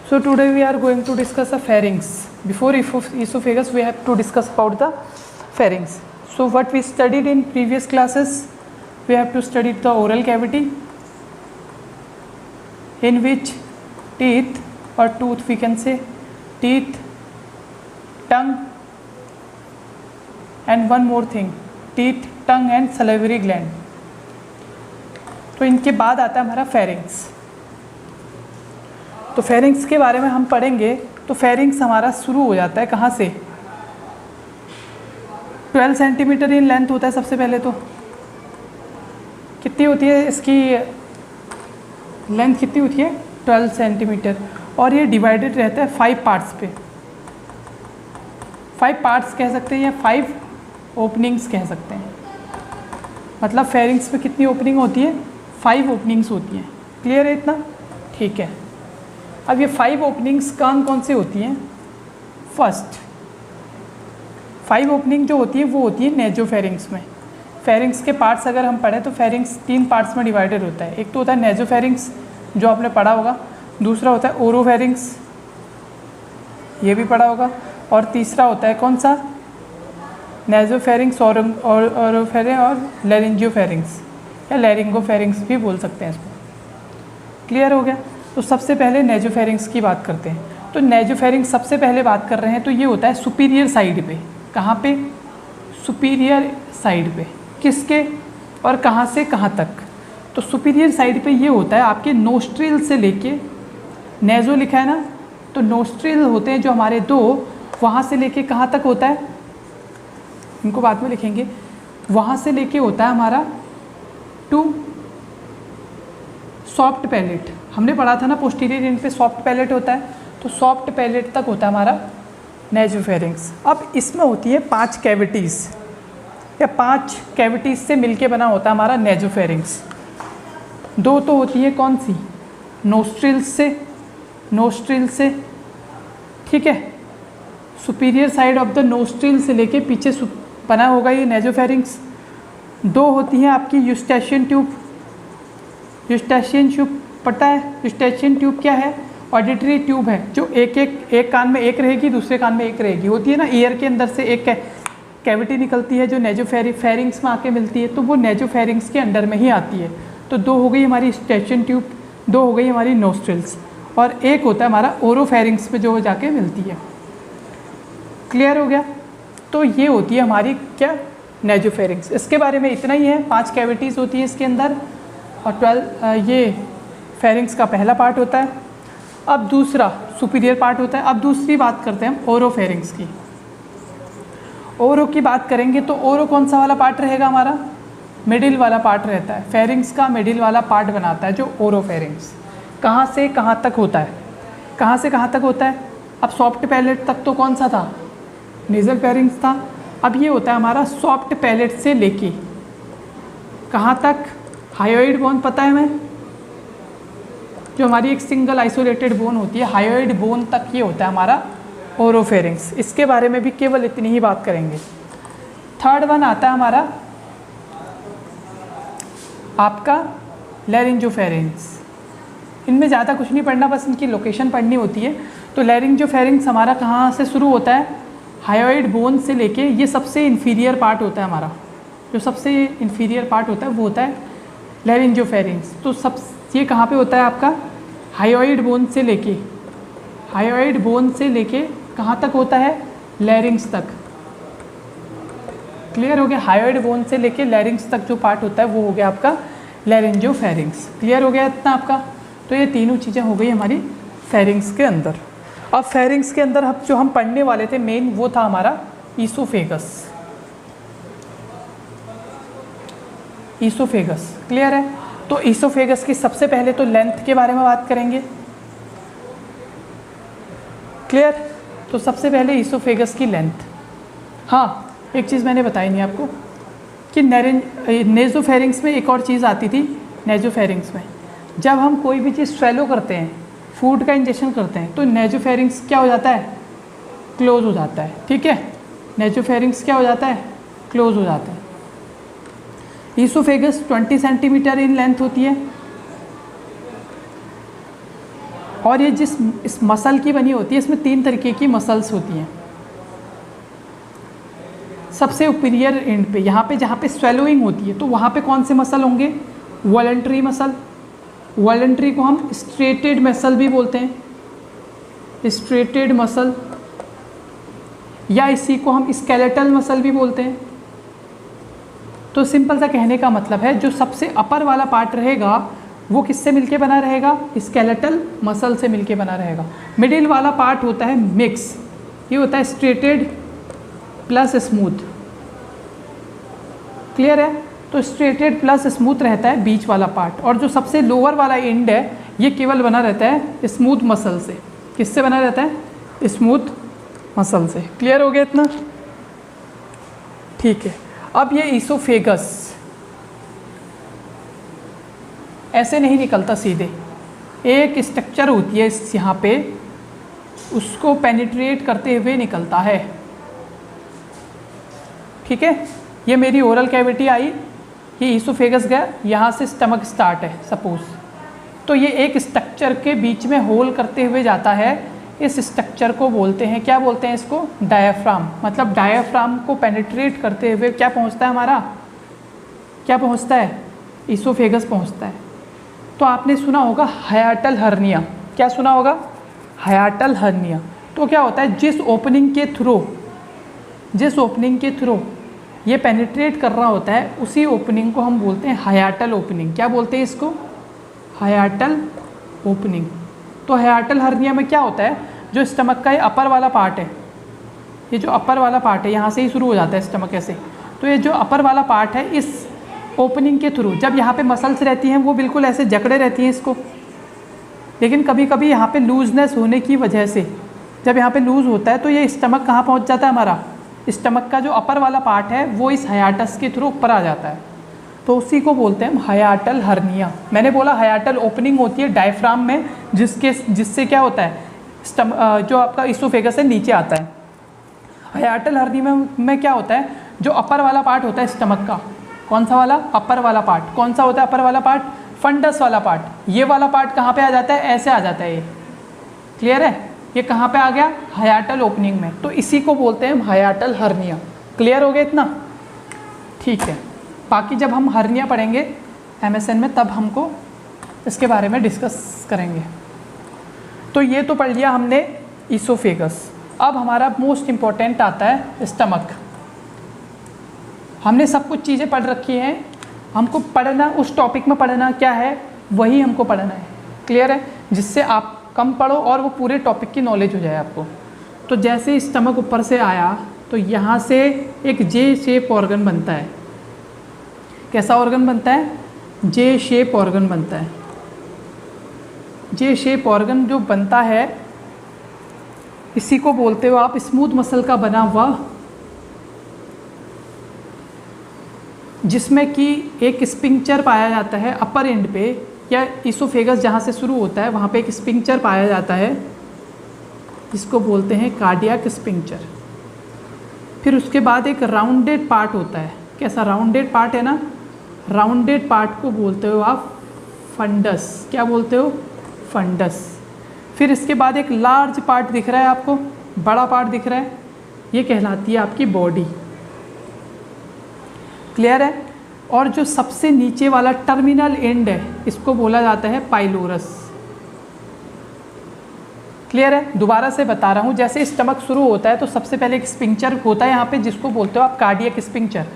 So today we are going to discuss the pharynx. Before esophagus, we have to discuss about the pharynx. So what we studied in previous classes, we have to study the oral cavity, in which teeth or tooth, we can say teeth, tongue, and one more thing, teeth, tongue and salivary gland. तो इनके बाद आता है हमारा pharynx. तो pharynx के बारे में हम पढ़ेंगे. तो फेरिंग्स हमारा शुरू हो जाता है कहाँ से? 12 सेंटीमीटर इन लेंथ होता है सबसे पहले. तो कितनी होती है इसकी लेंथ, कितनी होती है? 12 सेंटीमीटर. और ये डिवाइडेड रहता है 5 पार्ट्स पे. 5 पार्ट्स कह सकते हैं या 5 ओपनिंग्स कह सकते हैं. मतलब फेरिंग्स में कितनी ओपनिंग होती है? 5 ओपनिंग्स होती हैं. क्लियर है इतना? ठीक है. अब ये 5 ओपनिंग्स कौन कौन से होती हैं? फर्स्ट 5 ओपनिंग जो होती है वो होती है नेजोफेरिंग्स में. फेरिंग्स के पार्ट्स अगर हम पढ़ें तो फेरिंग्स 3 पार्ट्स में डिवाइडेड होता है. एक तो होता है नेजोफेरिंग्स जो आपने पढ़ा होगा, दूसरा होता है ओरोफेरिंग्स, ये भी पढ़ा होगा, और तीसरा होता है कौन सा? नेजोफेरिंग्स ओरोफेरिंग और लैरिंजियोफेरिंग्स या लैरिंगोफेरिंग्स भी बोल सकते हैं इसको. क्लियर हो गया? तो सबसे पहले नेजोफेरिंग्स की बात करते हैं. तो नेजोफेरिंग्स सबसे पहले बात कर रहे हैं तो ये होता है सुपीरियर साइड पे. कहाँ पे? सुपीरियर साइड पे. किसके और कहाँ से कहाँ तक? तो सुपीरियर साइड पे ये होता है आपके नोस्ट्रिल से लेके, नेजो लिखा है ना, तो नोस्ट्रिल होते हैं जो हमारे 2, वहाँ से लेके कहाँ तक होता है? इनको बाद में लिखेंगे. वहाँ से लेके होता है हमारा टू सॉफ्ट पैलेट. हमने पढ़ा था ना पोस्टीरियर एंड पे सॉफ्ट पैलेट होता है, तो सॉफ्ट पैलेट तक होता है हमारा नेजोफेरिंग्स. अब इसमें होती है 5 कैविटीज़ या 5 कैविटीज़ से मिलके बना होता है हमारा नेजोफेरिंग्स. 2 तो होती है कौन सी? नोस्ट्रिल से, ठीक है, superior side of the nostril से लेके पीछे बना होगा ये नेजोफेरिंग्स. 2 होती हैं आपकी यूस्टेशियन ट्यूब. यूस्टेशियन ट्यूब पता है? यूस्टेशियन ट्यूब क्या है? ऑडिटरी ट्यूब है जो एक कान में एक रहेगी, दूसरे कान में एक रहेगी. होती है ना, ईयर के अंदर से एक कैविटी निकलती है जो नेजोफेरिंग्स में आके मिलती है, तो वो नेजोफेरिंग्स के अंडर में ही आती है. तो 2 हो गई हमारी यूस्टेशियन ट्यूब, 2 हो गई हमारी नोस्ट्रिल्स, और एक होता है हमारा ओरोफेरिंग्स में जो जाके मिलती है. क्लियर हो गया? तो ये होती है हमारी क्या? नेजोफेरिंग्स. इसके बारे में इतना ही है. 5 कैविटीज़ होती है इसके अंदर, और 12 ये फेरिंग्स का पहला पार्ट होता है. अब दूसरा सुपीरियर पार्ट होता है. अब दूसरी बात करते हैं हम ओरोफेरिंग्स की. ओरो की बात करेंगे तो ओरो कौन सा वाला पार्ट रहेगा हमारा? मिडिल वाला पार्ट रहता है. फेरिंग्स का मिडिल वाला पार्ट बनाता है जो ओरोफेरिंग्स. कहाँ से कहाँ तक होता है? कहाँ से कहाँ तक होता है? अब सॉफ्ट पैलेट तक तो कौन सा था? नेजल फेरिंग्स था. अब ये होता है हमारा सॉफ्ट पैलेट से लेके कहाँ तक? हायोइड बोन पता है हमें, जो हमारी एक सिंगल आइसोलेटेड बोन होती है, हायोइड बोन तक ये होता है हमारा ओरोफेरिंग्स. इसके बारे में भी केवल इतनी ही बात करेंगे. थर्ड वन आता है हमारा आपका लैरिंजोफेरिंग्स. इनमें ज़्यादा कुछ नहीं पढ़ना, बस इनकी लोकेशन पढ़नी होती है. तो लैरिंजोफेरिंग्स हमारा कहाँ से शुरू होता है? हायोइड बोन से लेके, ये सबसे इन्फीरियर पार्ट होता है हमारा. जो सबसे इन्फीरियर पार्ट होता है वो होता है लैरिंजोफेरिंग्स. तो ये कहाँ पे होता है आपका? हायोइड बोन से लेके कहाँ तक होता है? लैरिंग्स तक. क्लियर हो गया? हायोइड बोन से लेके लैरिंग्स तक जो पार्ट होता है वो हो गया आपका लैरिंजोफेरिंग्स. क्लियर हो गया इतना आपका? तो ये तीनों चीज़ें हो गई हमारी फेरिंग्स के अंदर. अब फेरिंग्स के अंदर जो हम पढ़ने वाले थे मेन, वो था हमारा ईसोफेगस. क्लियर है? तो ईसोफेगस की सबसे पहले तो लेंथ के बारे में बात करेंगे. क्लियर? तो सबसे पहले ईसोफेगस की लेंथ. हाँ, एक चीज़ मैंने बताई नहीं आपको कि नेजोफेरिंग्स में एक और चीज़ आती थी. नेजोफेरिंग्स में जब हम कोई भी चीज़ स्वेलो करते हैं, फूड का इंजेक्शन करते हैं, तो नेजोफेरिंग्स क्या हो जाता है? क्लोज हो जाता है. ठीक है, नेजोफेरिंग्स क्या हो जाता है? क्लोज हो जाता है. ईसोफेगस 20 सेंटीमीटर इन लेंथ होती है, और ये जिस इस मसल की बनी होती है, इसमें 3 तरीके की मसल्स होती हैं। सबसे उपीरियर एंड पे, यहाँ पे जहाँ पे स्वेलोइंग होती है, तो वहाँ पे कौन से मसल होंगे? Voluntary muscle. वॉलंटरी को हम स्ट्रेटेड मसल भी बोलते हैं, स्ट्रेटेड मसल, या इसी को हम स्केलेटल मसल भी बोलते हैं। तो सिंपल सा कहने का मतलब है, जो सबसे अपर वाला पार्ट रहेगा वो किससे मिलके बना रहेगा? स्केलेटल मसल से मिलके बना रहेगा। मिडिल वाला पार्ट होता है मिक्स, ये होता है स्ट्रेटेड प्लस स्मूथ। क्लियर है? तो स्ट्रेटेड प्लस स्मूथ रहता है बीच वाला पार्ट, और जो सबसे लोअर वाला एंड है ये केवल बना रहता है स्मूथ मसल से। किससे बना रहता है? स्मूथ मसल से। क्लियर हो गया इतना? ठीक है। अब ये ईसोफेगस ऐसे नहीं निकलता सीधे, एक स्ट्रक्चर होती है इस यहाँ पे, उसको पेनिट्रेट करते हुए निकलता है। ठीक है, ये मेरी ओरल कैविटी आई, ये ईसोफेगस गया, यहाँ से स्टमक स्टार्ट है सपोज, तो ये एक स्ट्रक्चर के बीच में होल करते हुए जाता है। इस स्ट्रक्चर को बोलते हैं, क्या बोलते हैं इसको? डायाफ्राम। मतलब डायाफ्राम को पेनिट्रेट करते हुए क्या पहुँचता है हमारा? क्या पहुँचता है? ईसोफेगस पहुँचता है। तो आपने सुना होगा हायाटल हर्निया। क्या सुना होगा? हायाटल हर्निया। तो क्या होता है? जिस ओपनिंग के थ्रू ये पेनिट्रेट कर रहा होता है, उसी ओपनिंग को हम बोलते हैं हायाटल ओपनिंग। क्या बोलते हैं इसको? हायाटल ओपनिंग। तो हायाटल हर्निया में क्या होता है? जो स्टमक का ये अपर वाला पार्ट है, ये जो अपर वाला पार्ट है, यहाँ से ही शुरू हो जाता है स्टमक ऐसे, तो ये जो अपर वाला पार्ट है, इस ओपनिंग के थ्रू जब यहाँ पे मसल्स रहती हैं वो बिल्कुल ऐसे जकड़े रहती हैं इसको, लेकिन कभी कभी यहाँ पे लूजनेस होने की वजह से जब यहाँ पे लूज़ होता है तो ये स्टमक कहाँ पहुँच जाता है हमारा? स्टमक का जो अपर वाला पार्ट है वो इस हायाटस के थ्रू ऊपर आ जाता है, तो उसी को बोलते हैं हम हायाटल हर्निया। मैंने बोला हायाटल ओपनिंग होती है डायफ्राम में, जिससे क्या होता है? जो आपका ईसोफेगस है नीचे आता है। हायाटल हर्निया में क्या होता है? जो अपर वाला पार्ट होता है स्टमक का, कौन सा वाला? अपर वाला पार्ट। कौन सा होता है अपर वाला पार्ट? फंडस वाला पार्ट। ये वाला पार्ट कहाँ पे आ जाता है? ऐसे आ जाता है ये। क्लियर है? ये कहाँ पे आ गया? हायाटल ओपनिंग में। तो इसी को बोलते हैं हायाटल हर्निया। क्लियर हो गया इतना? ठीक है। बाकी जब हम हर्निया पढ़ेंगे MSN में तब हमको इसके बारे में डिस्कस करेंगे। तो ये तो पढ़ लिया हमने ईसोफेगस। अब हमारा मोस्ट इम्पॉर्टेंट आता है स्टमक। हमने सब कुछ चीज़ें पढ़ रखी हैं, हमको पढ़ना, उस टॉपिक में पढ़ना क्या है वही हमको पढ़ना है। क्लियर है? जिससे आप कम पढ़ो और वो पूरे टॉपिक की नॉलेज हो जाए आपको। तो जैसे स्टमक ऊपर से आया तो यहाँ से एक जे शेप ऑर्गन बनता है। कैसा ऑर्गन बनता है? जे शेप ऑर्गन बनता है। जे शेप ऑर्गन जो बनता है इसी को बोलते हो आप स्मूथ मसल का बना हुआ, जिसमें कि एक स्पिंक्चर पाया जाता है अपर एंड पे, या ईसोफेगस जहाँ से शुरू होता है वहाँ पे एक स्पिंक्चर पाया जाता है, जिसको बोलते हैं कार्डियक स्पिंक्चर। फिर उसके बाद एक राउंडेड पार्ट होता है। कैसा राउंडेड पार्ट है ना? राउंडेड पार्ट को बोलते हो आप फंडस। क्या बोलते हो? फंडस। फिर इसके बाद एक लार्ज पार्ट दिख रहा है आपको, बड़ा पार्ट दिख रहा है, ये कहलाती है आपकी बॉडी। क्लियर है? और जो सबसे नीचे वाला टर्मिनल एंड है इसको बोला जाता है पाइलोरस। क्लियर है? दोबारा से बता रहा हूँ, जैसे स्टमक शुरू होता है तो सबसे पहले एक स्पिंक्चर होता है यहाँ पे, जिसको बोलते हो आप कार्डियक स्पिंक्चर।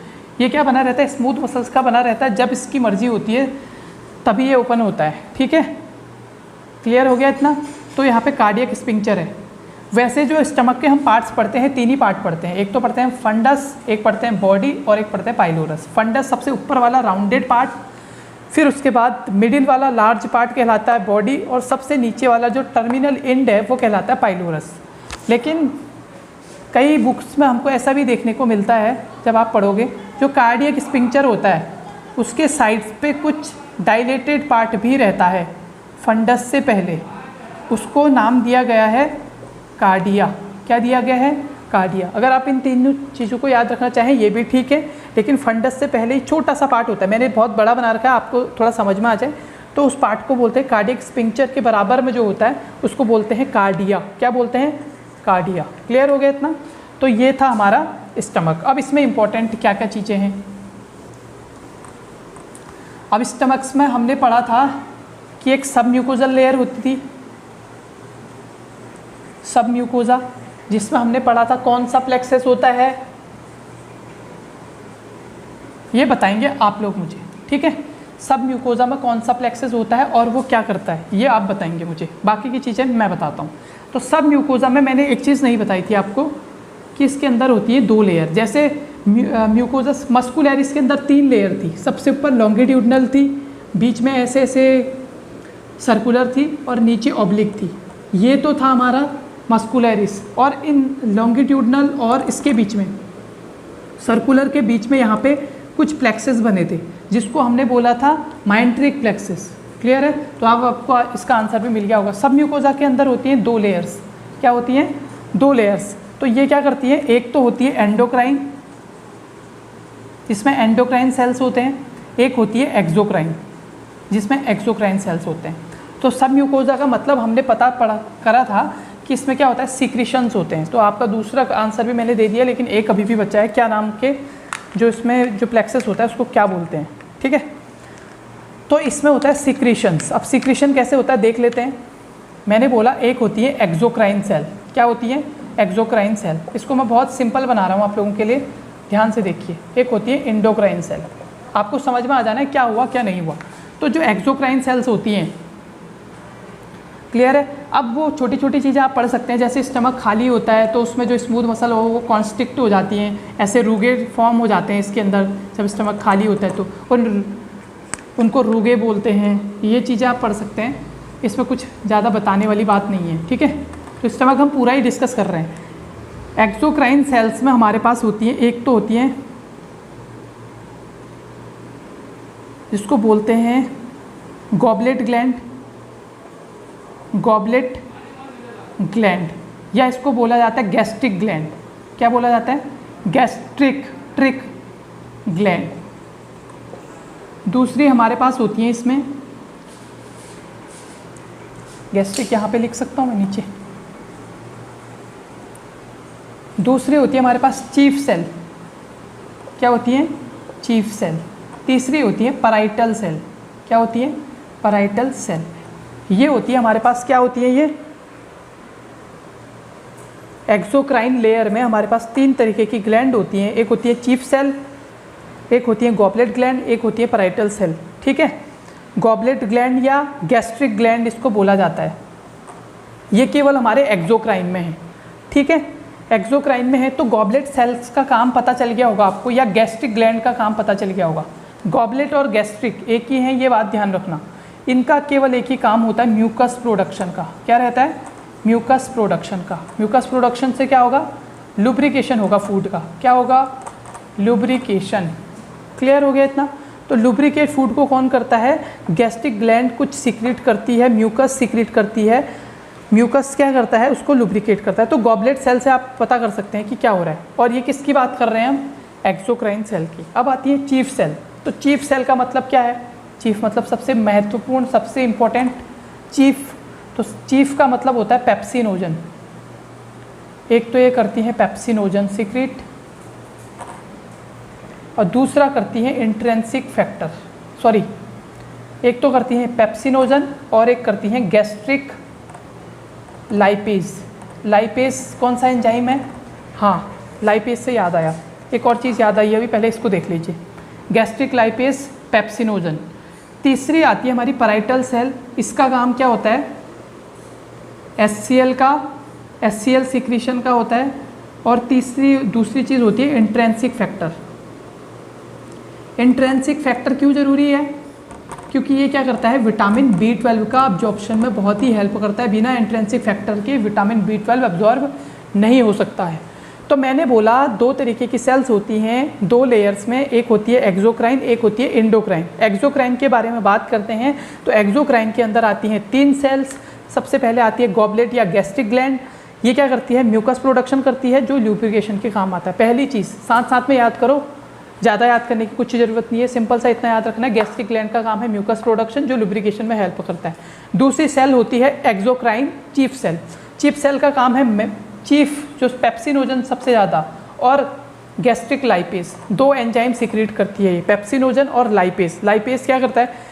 ये क्या बना रहता है? स्मूथ मसल्स का बना रहता है। जब इसकी मर्जी होती है तभी ये ओपन होता है। ठीक है? क्लियर हो गया इतना? तो यहाँ पे कार्डियक स्पिंक्चर है। वैसे जो स्टमक के हम पार्ट्स पढ़ते हैं, 3 ही पार्ट पढ़ते हैं। एक तो पढ़ते हैं फंडस, एक पढ़ते हैं बॉडी, और एक पढ़ते हैं पाइलोरस। फंडस सबसे ऊपर वाला राउंडेड पार्ट, फिर उसके बाद मिडिल वाला लार्ज पार्ट कहलाता है बॉडी, और सबसे नीचे वाला जो टर्मिनल एंड है वो कहलाता है पाइलोरस। लेकिन कई बुक्स में हमको ऐसा भी देखने को मिलता है जब आप पढ़ोगे, जो कार्डियक स्पिंक्चर होता है उसके साइड्स पे कुछ डायलेटेड पार्ट भी रहता है फंडस से पहले, उसको नाम दिया गया है कार्डिया। क्या दिया गया है? कार्डिया। अगर आप इन तीनों चीज़ों को याद रखना चाहें ये भी ठीक है, लेकिन फंडस से पहले ही छोटा सा पार्ट होता है। मैंने बहुत बड़ा बना रखा है, आपको थोड़ा समझ में आ जाए। तो उस पार्ट को बोलते हैं कार्डियक स्फिंक्टर के बराबर में जो होता है उसको बोलते हैं कार्डिया। क्या बोलते हैं? कार्डिया। क्लियर हो गया इतना? तो ये था हमारा स्टमक। अब इसमें इंपॉर्टेंट क्या क्या चीज़ें हैं। अब स्टमक्स में हमने पढ़ा था कि एक सब म्यूकोजल लेयर होती थी, सब म्यूकोजा, जिसमें हमने पढ़ा था कौन सा प्लेक्सस होता है, ये बताएंगे आप लोग मुझे, ठीक है। सब म्यूकोजा में कौन सा प्लेक्सस होता है और वो क्या करता है, ये आप बताएंगे मुझे, बाकी की चीज़ें मैं बताता हूँ। तो सब म्यूकोजा में मैंने एक चीज़ नहीं बताई थी आपको कि इसके अंदर होती है 2 लेयर। जैसे म्यूकोजस मस्कुलरिस के अंदर 3 लेयर थी, सबसे ऊपर लॉन्गिट्यूडनल थी, बीच में ऐसे ऐसे सर्कुलर थी और नीचे ऑब्लिक थी। ये तो था हमारा मस्कुलरिस, और इन लॉन्गिट्यूडनल और इसके बीच में सर्कुलर के बीच में यहाँ पे कुछ प्लेक्सेस बने थे जिसको हमने बोला था माइंट्रिक प्लेक्सेस। क्लियर है? तो अब आपको इसका आंसर भी मिल गया होगा। सब म्यूकोजा के अंदर होती हैं 2 लेयर्स। क्या होती हैं? 2 लेयर्स। तो ये क्या करती है, एक तो होती है एंडोक्राइन, जिसमें एंडोक्राइन सेल्स होते हैं, एक होती है एक्सोक्राइन, जिसमें एक्सोक्राइन सेल्स होते हैं। तो सब म्यूकोजा का मतलब हमने करा था कि इसमें क्या होता है, सीक्रेशंस होते हैं। तो आपका दूसरा आंसर भी मैंने दे दिया, लेकिन एक अभी भी बचा है, क्या नाम के, जो इसमें जो प्लेक्सस होता है उसको क्या बोलते हैं, ठीक है। तो इसमें होता है सीक्रेशंस। अब सीक्रेशन कैसे होता है देख लेते हैं। मैंने बोला एक होती है एक्सोक्राइन सेल। क्या होती है? Exocrine cell. इसको मैं बहुत सिंपल बना रहा हूँ आप लोगों के लिए, ध्यान से देखिए। एक होती है एंडोक्राइन सेल। आपको समझ में आ जाना है क्या हुआ क्या नहीं हुआ। तो जो एक्सोक्राइन सेल्स होती हैं, क्लियर है। अब वो छोटी छोटी चीज़ें आप पढ़ सकते हैं, जैसे स्टमक खाली होता है तो उसमें जो स्मूथ मसल हो वो कॉन्स्ट्रिक्ट हो जाती हैं, ऐसे रूगे फॉर्म हो जाते हैं इसके अंदर जब स्टमक खाली होता है, तो उनको रूगे बोलते हैं। ये चीज़ें आप पढ़ सकते हैं, इसमें कुछ ज़्यादा बताने वाली बात नहीं है, ठीक है। तो स्टमक हम पूरा ही डिस्कस कर रहे हैं। एक्सोक्राइन सेल्स में हमारे पास होती है, एक तो होती है जिसको बोलते हैं गॉबलेट ग्लैंड, गॉबलेट ग्लैंड, या इसको बोला जाता है गैस्ट्रिक ग्लैंड। क्या बोला जाता है? Gastric gland. दूसरी हमारे पास होती है इसमें, गैस्ट्रिक यहाँ पे लिख सकता हूँ मैं नीचे। दूसरी होती है हमारे पास चीफ सेल। क्या होती है? Chief cell. तीसरी होती है पैराइटल सेल। क्या होती है? Parietal cell. ये होती है हमारे पास, क्या होती है ये, एक्सोक्राइन लेयर में हमारे पास 3 तरीके की ग्लैंड होती हैं। एक होती है चीफ सेल, एक होती है गॉबलेट ग्लैंड, एक होती है पैराइटल सेल, ठीक है। गॉबलेट ग्लैंड या गैस्ट्रिक ग्लैंड इसको बोला जाता है। ये केवल हमारे एक्सोक्राइन में है, ठीक है। एक्सोक्राइन में है तो गॉबलेट सेल्स का काम पता चल गया होगा आपको, या गैस्ट्रिक ग्लैंड का काम पता चल गया होगा। गॉबलेट और गैस्ट्रिक एक ही हैं, ये बात ध्यान रखना। इनका केवल एक ही काम होता है म्यूकस प्रोडक्शन का। क्या रहता है? म्यूकस प्रोडक्शन का। म्यूकस प्रोडक्शन से क्या होगा? लुब्रिकेशन होगा फूड का। क्या होगा? लुब्रिकेशन। क्लियर हो गया इतना? तो लुब्रिकेट फूड को कौन करता है? गैस्ट्रिक ग्लैंड कुछ सीक्रेट करती है, म्यूकस सीक्रेट करती है। म्यूकस क्या करता है? उसको लुब्रिकेट करता है। तो गॉबलेट सेल से आप पता कर सकते हैं कि क्या हो रहा है। और ये किसकी बात कर रहे हैं हम? एक्सोक्राइन सेल की। अब आती है चीफ सेल। तो चीफ सेल का मतलब क्या है? चीफ मतलब सबसे महत्वपूर्ण, सबसे इम्पोर्टेंट। चीफ, तो चीफ का मतलब होता है पेप्सिनोजन। एक तो ये करती है पेप्सिनोजन सीक्रेट, और दूसरा करती है इंट्रिंसिक फैक्टर। सॉरी, एक तो करती है पेप्सिनोजन और एक करती है गैस्ट्रिक लाइपेज। लाइपेज कौन सा एंजाइम है? हाँ, लाइपेज से याद आया, एक और चीज़ याद आई अभी, पहले इसको देख लीजिए। Gastric lipase, pepsinogen. तीसरी आती है हमारी पैराइटल सेल। इसका काम क्या होता है? HCl सीक्रेशन का होता है। और दूसरी चीज़ होती है इंट्रिंसिक फैक्टर। इंट्रिंसिक फैक्टर क्यों ज़रूरी है? क्योंकि ये क्या करता है? विटामिन B12 का अब्जॉर्प्शन में बहुत ही हेल्प करता है। बिना इंट्रिंसिक फैक्टर के विटामिन B12 अब्जॉर्ब नहीं हो सकता है। तो मैंने बोला 2 तरीके की सेल्स होती हैं 2 लेयर्स में, एक होती है एक्सोक्राइन, एक होती है एंडोक्राइन। एक्सोक्राइन के बारे में बात करते हैं तो एक्सोक्राइन के अंदर आती हैं 3 सेल्स। सबसे पहले आती है गॉबलेट या गैस्ट्रिक ग्लैंड। ये क्या करती है? म्यूकस प्रोडक्शन करती है, जो ल्यूब्रिकेशन के काम आता है। पहली चीज़ साथ साथ में याद करो, ज़्यादा याद करने की कुछ ज़रूरत नहीं है, सिंपल सा इतना याद रखना है, गैस्ट्रिक ग्लैंड का काम है म्यूकस प्रोडक्शन जो लुब्रिकेशन में हेल्प करता है। दूसरी सेल होती है exocrine chief cell. Chief cell का काम है चीफ जो पेप्सिनोजन सबसे ज़्यादा और गैस्ट्रिक लाइपेज, दो एंजाइम सिक्रीट करती है ये, पेप्सिनोजन और लाइपेज। लाइपेज क्या करता है,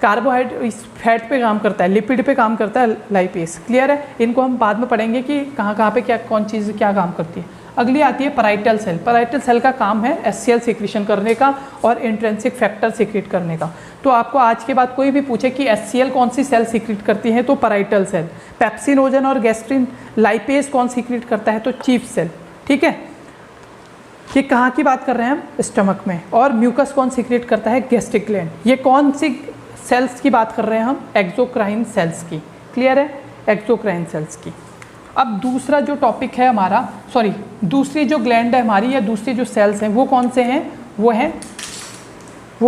कार्बोहाइड्रेट फैट पे काम करता है, लिपिड पे काम करता है लाइपेज। क्लियर है, इनको हम बाद में पढ़ेंगे कि कहाँ कहाँ पे क्या कौन चीज़ क्या काम करती है। अगली आती है पैराइटल सेल। पैराइटल सेल का काम है HCl सिक्रीशन करने का और इंट्रिंसिक फैक्टर सिक्रीट करने का। तो आपको आज के बाद कोई भी पूछे कि HCl कौन सी सेल सिक्रीट करती है तो पैराइटल सेल, पेप्सिनोजन और गैस्ट्रिन लाइपेज कौन सिक्रीट करता है तो चीफ सेल। ठीक है, ये कहाँ की बात कर रहे हैं हम, स्टमक में। और म्यूकस कौन सिक्रीट करता है, गैस्ट्रिक ग्लैंड। ये कौन सी सेल्स की बात कर रहे हैं हम, एक्सोक्राइन सेल्स की। क्लियर है, एक्सोक्राइन सेल्स की। अब दूसरा जो टॉपिक है हमारा, सॉरी दूसरी जो ग्लैंड है हमारी या दूसरी जो सेल्स हैं वो कौन से हैं, वो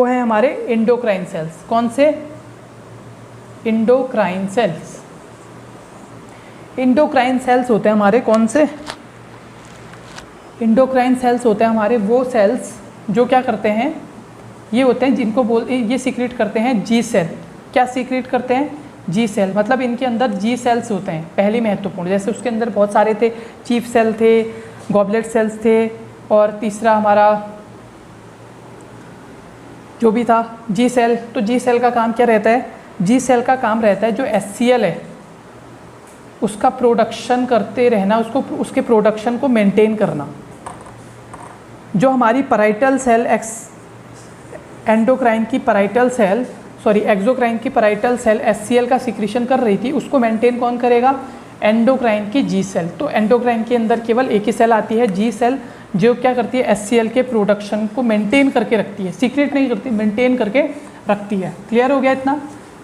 है हमारे एंडोक्राइन सेल्स। कौन से, एंडोक्राइन सेल्स। एंडोक्राइन सेल्स होते हैं हमारे कौन से, एंडोक्राइन सेल्स होते हैं हमारे वो सेल्स जो क्या करते हैं, ये होते हैं जिनको ये सीक्रेट करते हैं जी सेल। क्या सीक्रेट करते हैं, जी सेल। मतलब इनके अंदर जी सेल्स होते हैं, पहली महत्वपूर्ण। जैसे उसके अंदर बहुत सारे थे, चीफ सेल थे, गॉबलेट सेल्स थे, और तीसरा हमारा जो भी था जी सेल। तो जी सेल का काम क्या रहता है, जी सेल का काम रहता है जो HCl है उसका प्रोडक्शन करते रहना, उसके प्रोडक्शन को मेंटेन करना। जो हमारी पैराइटल सेल एंडोक्राइन की पैराइटल सेल, सॉरी एक्सोक्राइन की पैराइटल सेल HCl का सिक्रीशन कर रही थी, उसको मेंटेन कौन करेगा, एंडोक्राइन की जी सेल। तो एंडोक्राइन के अंदर केवल एक ही सेल आती है, जी सेल, जो क्या करती है, HCl के प्रोडक्शन को मेंटेन करके रखती है, सीक्रेट नहीं करती, मेंटेन करके रखती है। क्लियर हो गया इतना।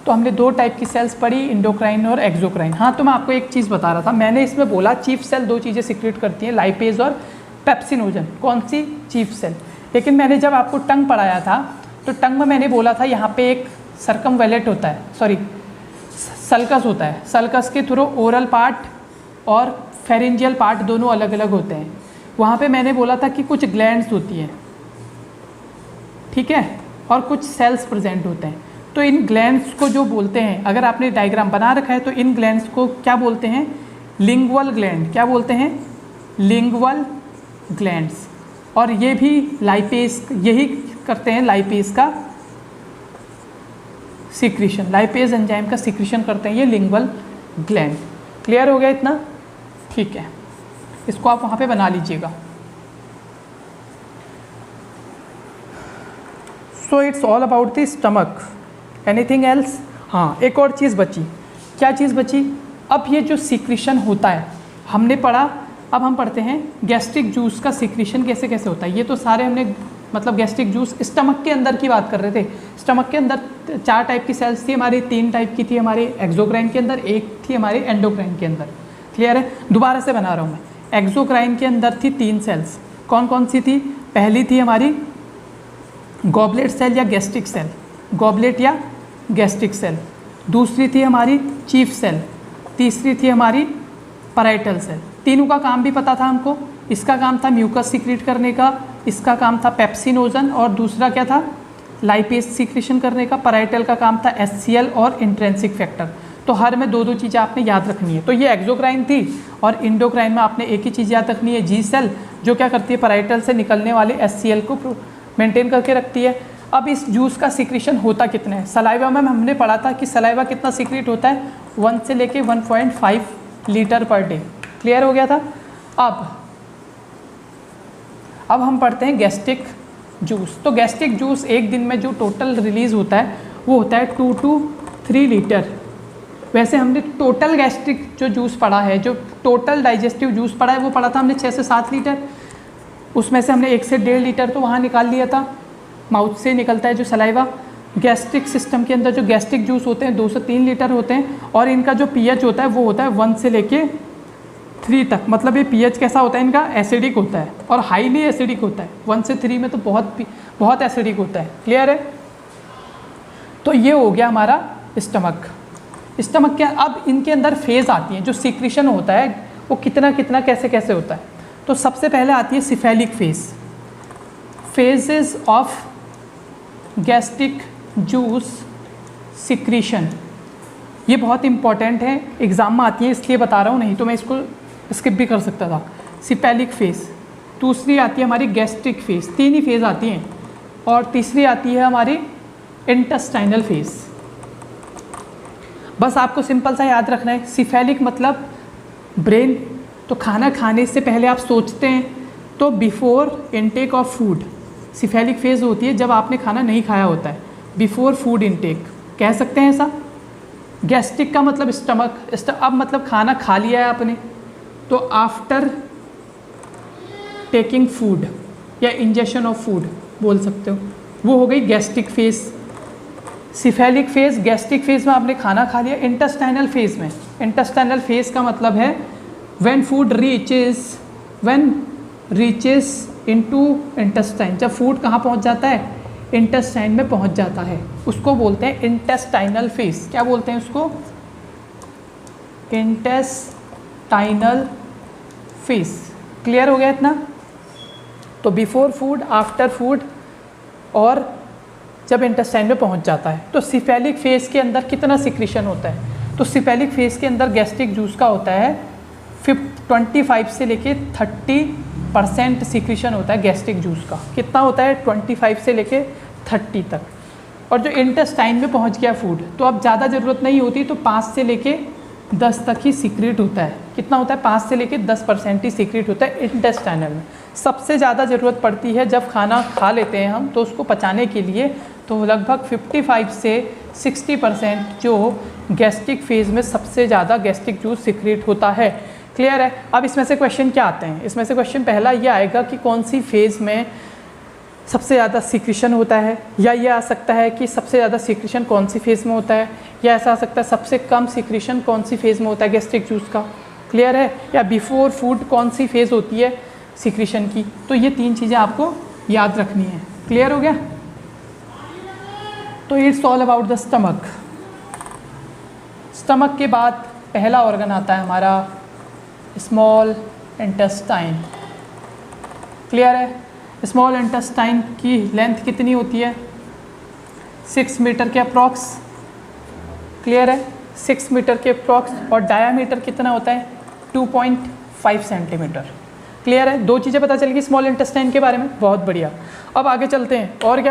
तो हमने दो टाइप की सेल्स पढ़ी, इंडोक्राइन और एक्सोक्राइन। हाँ, तो मैं आपको एक चीज़ बता रहा था, मैंने इसमें बोला चीफ सेल दो चीज़ें सीक्रेट करती हैं, लाइपेज और पेप्सिनोजन। कौन सी, चीफ सेल। लेकिन मैंने जब आपको टंग पढ़ाया था तो टंग में मैंने बोला था यहाँ पे एक सर्कमवेलेट होता है, सॉरी सल्कस होता है, सल्कस के थ्रू ओरल पार्ट और फेरेंजियल पार्ट दोनों अलग अलग होते हैं। वहाँ पे मैंने बोला था कि कुछ ग्लैंड्स होती हैं, ठीक है, और कुछ सेल्स प्रेजेंट होते हैं। तो इन ग्लैंड्स को जो बोलते हैं, अगर आपने डायग्राम बना रखा है तो इन ग्लैंड्स को क्या बोलते हैं, लिंगुअल ग्लैंड। क्या बोलते हैं, लिंगुअल ग्लैंड्स। और ये भी लाइपेज, यही करते हैं लाइपेज का सिक्रीशन, लाइपेज एंजाइम का सिक्रीशन करते हैं ये लिंगुअल ग्लैंड। क्लियर हो गया इतना, ठीक है, इसको आप वहाँ पे बना लीजिएगा। So it's all about the stomach. Anything else, हाँ एक और चीज़ बची। क्या चीज़ बची, अब ये जो सिक्रीशन होता है हमने पढ़ा, अब हम पढ़ते हैं गैस्ट्रिक जूस का सिक्रीशन कैसे कैसे होता है। ये तो सारे हमने मतलब गैस्ट्रिक जूस स्टमक के अंदर की बात कर रहे थे। स्टमक के अंदर 4 टाइप की सेल्स थी हमारी, 3 टाइप की थी हमारी एक्सोक्राइन के अंदर, एक थी हमारी एंडोक्राइन के अंदर। क्लियर है, दोबारा से बना रहा हूँ मैं। एक्सोक्राइन के अंदर थी 3 सेल्स, कौन कौन सी थी, पहली थी हमारी गॉबलेट सेल या गैस्ट्रिक सेल, गॉबलेट या गैस्ट्रिक सेल। दूसरी थी हमारी चीफ सेल, तीसरी थी हमारी पैराइटल सेल। तीनों का काम भी पता था हमको, इसका काम था म्यूकस सीक्रेट करने का, इसका काम था पेप्सिनोजन, और दूसरा क्या था, लाइपेज सीक्रेशन करने का। पैराइटल का काम था HCl और इंट्रिंसिक फैक्टर। तो हर में 2-2 चीज़ें आपने याद रखनी है। तो ये एक्सोक्राइन थी, और इंडोक्राइन में आपने एक ही चीज़ याद रखनी है, जी सेल, जो क्या करती है, पैराइटल से निकलने वाले HCl को मेंटेन करके रखती है। अब इस जूस का सिक्रीशन होता कितना है, सलाइवा में हमने पढ़ा था कि सलाइवा कितना सीक्रेट होता है, 1 से लेके 1.5 लीटर पर डे। क्लियर हो गया था। अब हम पढ़ते हैं गैस्ट्रिक जूस। तो गैस्ट्रिक जूस एक दिन में जो टोटल रिलीज़ होता है वो होता है 2 to 3 लीटर। वैसे हमने टोटल गैस्ट्रिक जो जूस पढ़ा है, जो टोटल डाइजेस्टिव जूस पढ़ा है, वो पढ़ा था हमने 6 से 7 लीटर। उसमें से हमने 1 से 1.5 लीटर तो वहाँ निकाल लिया था, माउथ से निकलता है जो सलाइवा। गैस्ट्रिक सिस्टम के अंदर जो गैस्ट्रिक जूस होते हैं 2 से 3 लीटर होते हैं, और इनका जो pH होता है वो होता है 1 से लेके 3 तक। मतलब ये pH कैसा होता है इनका, एसिडिक होता है, और हाईली एसिडिक होता है। 1 से 3 में तो बहुत एसिडिक होता है। क्लियर है। तो ये हो गया हमारा स्टमक। स्टमक के अब इनके अंदर फेज़ आती है, जो सिक्रीशन होता है वो कितना कितना कैसे कैसे होता है। तो सबसे पहले आती है cephalic phase. Phases of gastric juice secretion, ये बहुत इंपॉर्टेंट है, एग्ज़ाम में आती है इसलिए बता रहा हूँ, नहीं तो मैं इसको स्किप भी कर सकता था। सिपेलिक फेज, दूसरी आती है हमारी गैस्ट्रिक फेज, 3 ही फेज आती हैं, और तीसरी आती है हमारी इंटेस्टाइनल फेज। बस आपको सिंपल सा याद रखना है, सिफेलिक मतलब ब्रेन, तो खाना खाने से पहले आप सोचते हैं, तो before intake of food cephalic phase होती है, जब आपने खाना नहीं खाया होता है, बिफोर फूड इनटेक कह सकते हैं ऐसा। गैस्ट्रिक का मतलब स्टमक, अब मतलब खाना खा लिया है आपने, तो आफ्टर टेकिंग फूड या इंजेक्शन ऑफ फूड बोल सकते हो, वो हो गई gastric phase. Cephalic phase, gastric phase में आपने खाना खा लिया। इंटेस्टाइनल फेज में, इंटेस्टाइनल फेज का मतलब है when food reaches into intestine, जब फूड कहाँ पहुँच जाता है, इंटेस्टाइन में पहुँच जाता है, उसको बोलते हैं इंटेस्टाइनल फेज। क्या बोलते हैं उसको, इंटेस्टाइनल फेज। क्लियर हो गया इतना? तो बिफोर फूड, आफ्टर फूड, और जब इंटेस्टाइन में पहुंच जाता है। तो सिफेलिक फेज के अंदर कितना सिक्रीशन होता है, तो सिफेलिक फेज के अंदर गैस्ट्रिक जूस का होता है 25 से लेके 30% सिक्रीशन होता है गैस्ट्रिक जूस का। कितना होता है, 25 से लेके 30 तक। और जो इंटेस्टाइन में पहुंच गया फूड, तो अब ज़्यादा ज़रूरत नहीं होती, तो 5 से लेके 10 तक ही सीक्रेट होता है। कितना होता है, 5 से लेके 10% ही सीक्रेट होता है इंटेस्टाइनल में। सबसे ज़्यादा ज़रूरत पड़ती है जब खाना खा लेते हैं हम, तो उसको पचाने के लिए, तो लगभग 55 से 60% जो गैस्ट्रिक फेज में सबसे ज़्यादा गैस्ट्रिक जूस सीक्रेट होता है। क्लियर है? अब इसमें से क्वेश्चन क्या आते हैं, इसमें से क्वेश्चन पहला ये आएगा कि कौन सी फेज़ में सबसे ज़्यादा सीक्रेशन होता है, या ये आ सकता है कि सबसे ज़्यादा सीक्रेशन कौन सी फेज़ में होता है, या ऐसा आ सकता है सबसे कम सीक्रेशन कौन सी फेज़ में होता है गैस्ट्रिक जूस का। क्लियर है? या बिफोर फूड कौन सी फेज़ होती है सीक्रेशन की। तो ये 3 चीज़ें आपको याद रखनी है। क्लियर हो गया? तो it's all about the stomach. Stomach के बाद पहला ऑर्गन आता है हमारा स्मॉल इंटेस्टाइन। क्लियर है? स्मॉल इंटेस्टाइन की लेंथ कितनी होती है, 6 मीटर के अप्रॉक्स। क्लियर है? 6 मीटर के अप्रॉक्स, और डायामीटर कितना होता है, 2.5 सेंटीमीटर। क्लियर है? 2 चीज़ें पता चल गई स्मॉल इंटेस्टाइन के बारे में, बहुत बढ़िया। अब आगे चलते हैं, और क्या